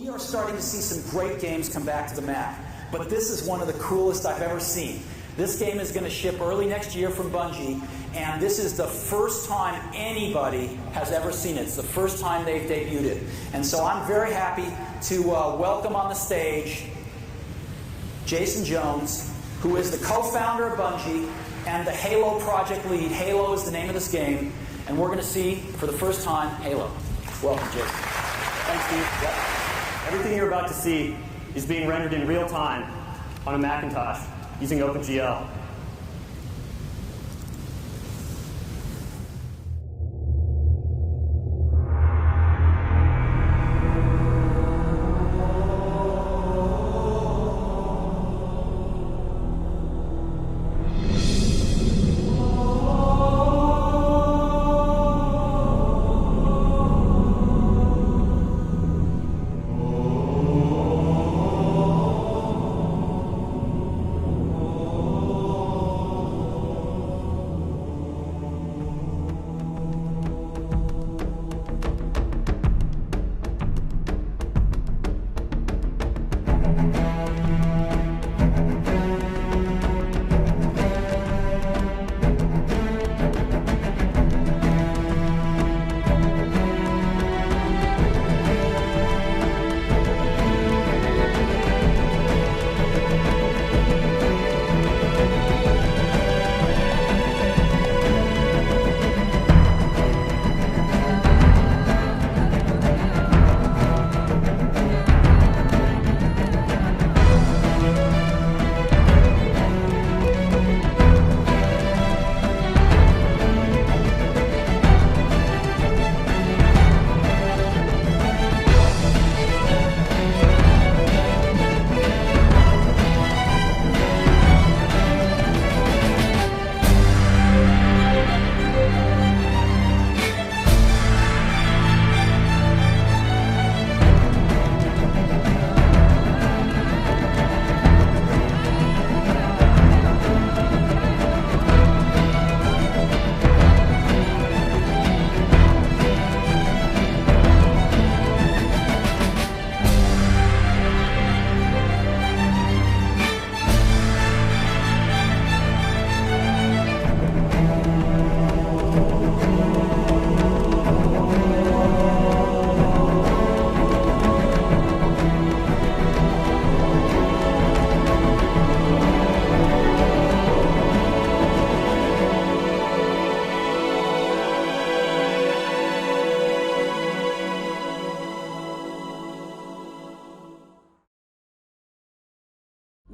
We are starting to see some great games come back to the map, but this is one of the coolest I've ever seen. This game is going to ship early next year from Bungie, and this is the first time anybody has ever seen it. It's the first time they've debuted it. And so I'm very happy to welcome on the stage Jason Jones, who is the co-founder of Bungie and the Halo project lead. Halo is the name of this game, and we're going to see, for the first time, Halo. Welcome, Jason. Thanks, Steve. Yep. Everything you're about to see is being rendered in real time on a Macintosh using OpenGL.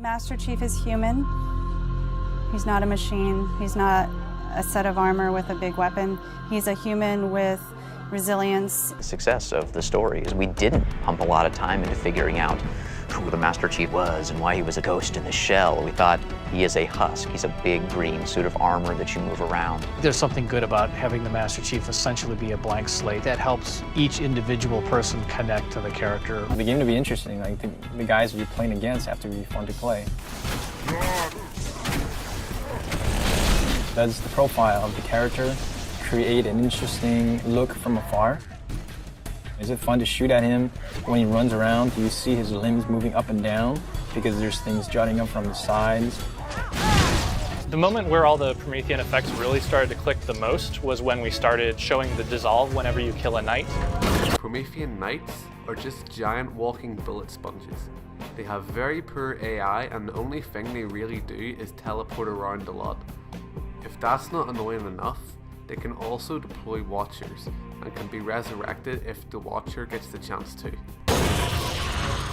Master Chief is human. He's not a machine. He's not a set of armor with a big weapon. He's a human with resilience. The success of the story is we didn't pump a lot of time into figuring out who the Master Chief was and why he was a ghost in the shell. We thought he is a husk. He's a big green suit of armor that you move around. There's something good about having the Master Chief essentially be a blank slate that helps each individual person connect to the character. The game to be interesting, like the guys you're playing against have to be fun to play. Does the profile of the character create an interesting look from afar? Is it fun to shoot at him when he runs around? Do you see his limbs moving up and down because there's things jutting up from the sides? The moment where all the Promethean effects really started to click the most was when we started showing the dissolve whenever you kill a knight. Promethean knights are just giant walking bullet sponges. They have very poor AI, and the only thing they really do is teleport around a lot. If that's not annoying enough, they can also deploy Watchers and can be resurrected if the Watcher gets the chance to.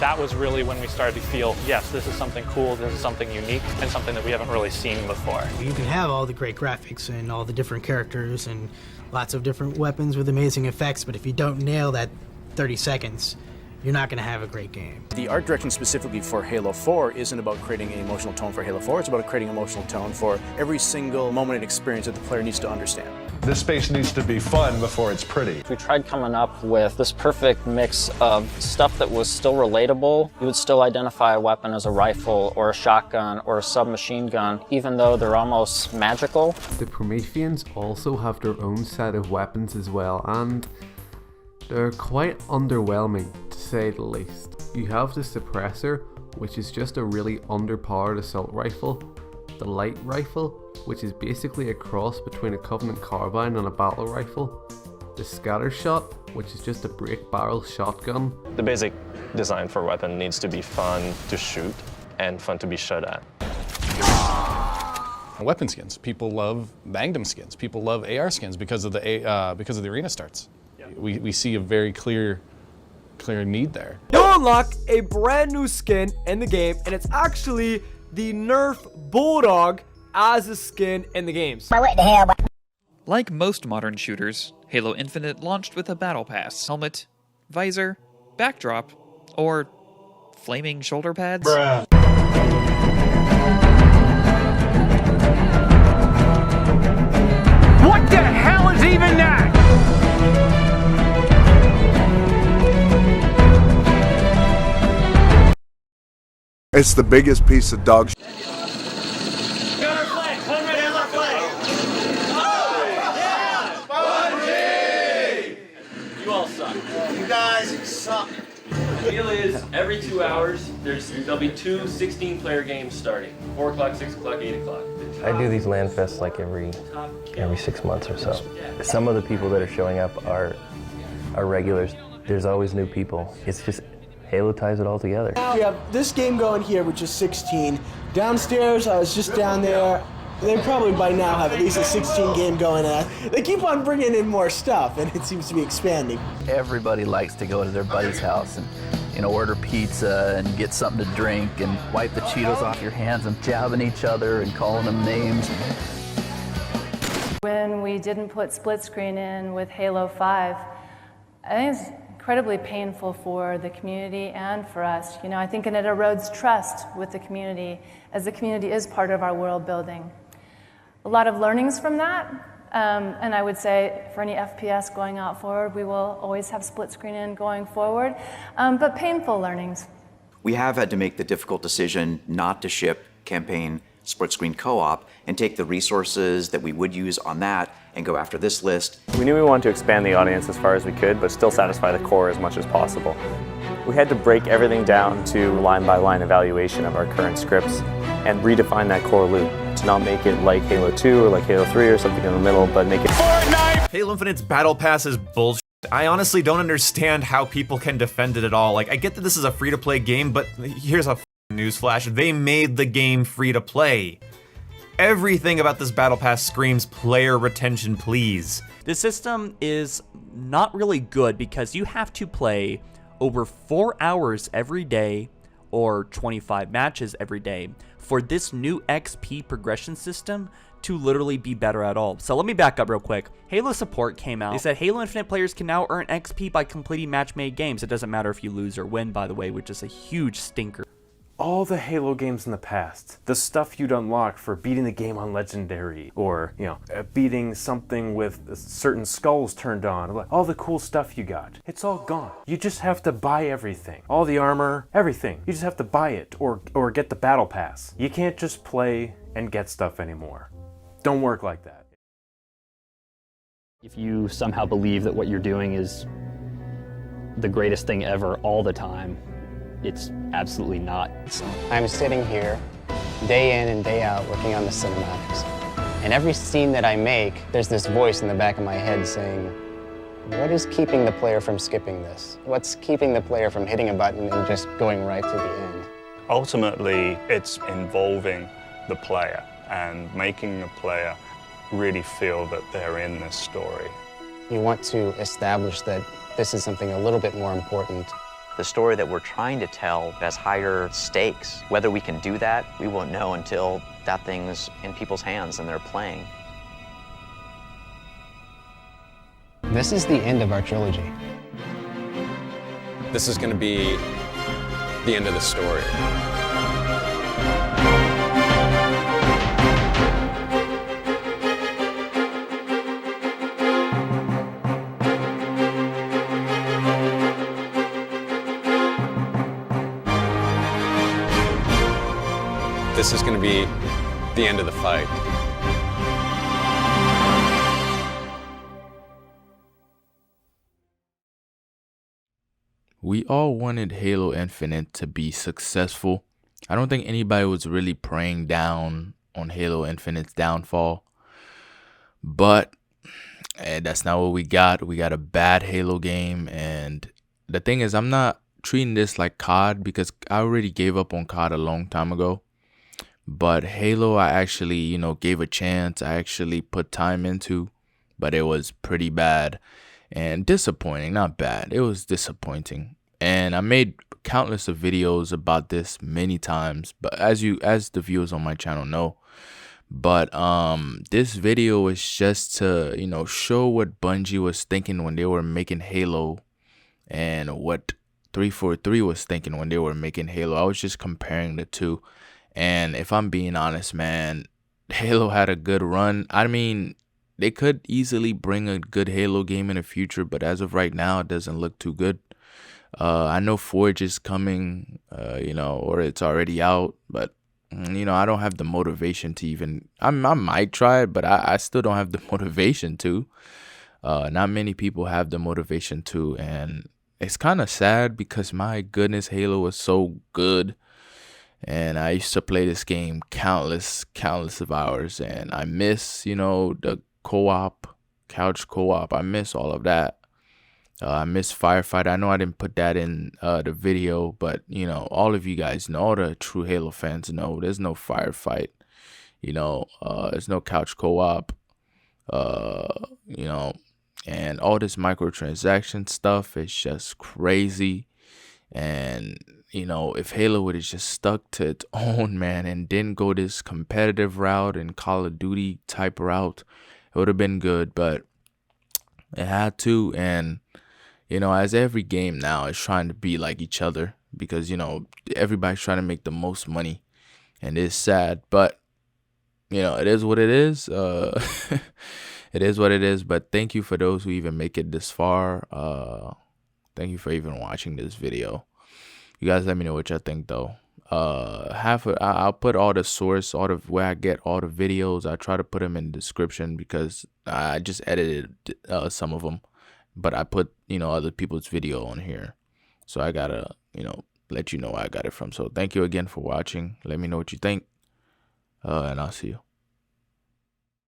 That was really when we started to feel, yes, this is something cool, this is something unique, and something that we haven't really seen before. You can have all the great graphics and all the different characters and lots of different weapons with amazing effects, but if you don't nail that 30 seconds, you're not going to have a great game. The art direction specifically for Halo 4 isn't about creating an emotional tone for Halo 4, it's about creating an emotional tone for every single moment and experience that the player needs to understand. This space needs to be fun before it's pretty. We tried coming up with this perfect mix of stuff that was still relatable. You would still identify a weapon as a rifle or a shotgun or a submachine gun, even though they're almost magical. The Prometheans also have their own set of weapons as well, and They're quite underwhelming, to say the least. You have the suppressor, which is just a really underpowered assault rifle, the light rifle, which is basically a cross between a Covenant carbine and a battle rifle, the scatter shot, which is just a break barrel shotgun. The basic design for a weapon needs to be fun to shoot and fun to be shot at. Weapon skins. People love Magnum skins. People love AR skins because of the arena starts. Yeah. We see a very clear need there. You'll unlock a brand new skin in the game, and it's actually the Nerf Bulldog as a skin in the games. Like most modern shooters, Halo Infinite launched with a battle pass, helmet, visor, backdrop, or flaming shoulder pads. Bruh. What the hell is even that? It's the biggest piece of dog shit. You all suck. You guys suck. The deal is, every 2 hours, there'll be two 16-player games starting. 4 o'clock, 6 o'clock, 8 o'clock. I do these LAN fests like every 6 months or so. Some of the people that are showing up are regulars. There's always new people. It's just Halo ties it all together. We have this game going here, which is 16. Downstairs, I was just down there. They probably by now have at least a 16 game going on. They keep on bringing in more stuff, and it seems to be expanding. Everybody likes to go to their buddy's house and order pizza and get something to drink and wipe the Cheetos off your hands and jabbing each other and calling them names. When we didn't put split screen in with Halo 5, I think it's incredibly painful for the community and for us. I think it erodes trust with the community, as the community is part of our world building. A lot of learnings from that, and I would say for any FPS going out forward, we will always have split screen in going forward, but painful learnings. We have had to make the difficult decision not to ship campaign split screen co-op and take the resources that we would use on that and go after this list. We knew we wanted to expand the audience as far as we could, but still satisfy the core as much as possible. We had to break everything down to line-by-line evaluation of our current scripts and redefine that core loop to not make it like Halo 2 or like Halo 3 or something in the middle, but make it Fortnite! Halo Infinite's Battle Pass is bullshit. I honestly don't understand how people can defend it at all. Like, I get that this is a free-to-play game, but here's a newsflash. They made the game free-to-play. Everything about this Battle Pass screams player retention, please. This system is not really good because you have to play over 4 hours every day or 25 matches every day for this new XP progression system to literally be better at all. So let me back up real quick. Halo support came out. They said Halo Infinite players can now earn XP by completing match-made games. It doesn't matter if you lose or win, by the way, which is a huge stinker. All the Halo games in the past, the stuff you'd unlock for beating the game on Legendary, or, beating something with certain skulls turned on, all the cool stuff you got, it's all gone. You just have to buy everything. All the armor, everything. You just have to buy it, or get the battle pass. You can't just play and get stuff anymore. Don't work like that. If you somehow believe that what you're doing is the greatest thing ever all the time, it's absolutely not. I'm sitting here day in and day out working on the cinematics. And every scene that I make, there's this voice in the back of my head saying, what is keeping the player from skipping this? What's keeping the player from hitting a button and just going right to the end? Ultimately, it's involving the player and making the player really feel that they're in this story. You want to establish that this is something a little bit more important. The story that we're trying to tell has higher stakes. Whether we can do that, we won't know until that thing's in people's hands and they're playing. This is the end of our trilogy. This is going to be the end of the story. This is going to be the end of the fight. We all wanted Halo Infinite to be successful. I don't think anybody was really praying down on Halo Infinite's downfall. But that's not what we got. We got a bad Halo game. And the thing is, I'm not treating this like COD because I already gave up on COD a long time ago. But Halo, I actually, gave a chance. I actually put time into, but it was pretty bad and disappointing. Not bad. It was disappointing. And I made countless of videos about this many times, but as the viewers on my channel know. But this video is just to, show what Bungie was thinking when they were making Halo and what 343 was thinking when they were making Halo. I was just comparing the two. And if I'm being honest, man, Halo had a good run. I mean, they could easily bring a good Halo game in the future, but as of right now, it doesn't look too good. I know Forge is coming, or it's already out, but, I don't have the motivation to even, I might try it, but I still don't have the motivation to. Not many people have the motivation to, and it's kind of sad because, my goodness, Halo was so good. And I used to play this game countless of hours, and I miss, the co-op, couch co-op. I miss all of that. I miss Firefight. I know I didn't put that in the video, but, all of you guys know, all the true Halo fans know, there's no Firefight. There's no couch co-op, and all this microtransaction stuff is just crazy. And if Halo would have just stuck to its own, man, and didn't go this competitive route and Call of Duty type route, it would have been good, but it had to. And, as every game now is trying to be like each other because, everybody's trying to make the most money, and it's sad, but, it is what it is. It is what it is, but thank you for those who even make it this far. Thank you for even watching this video. You guys let me know what y'all think though. I'll put all the source, all the where I get all the videos. I try to put them in the description because I just edited some of them, but I put other people's video on here, so I gotta let you know where I got it from. So thank you again for watching. Let me know what you think, and I'll see you.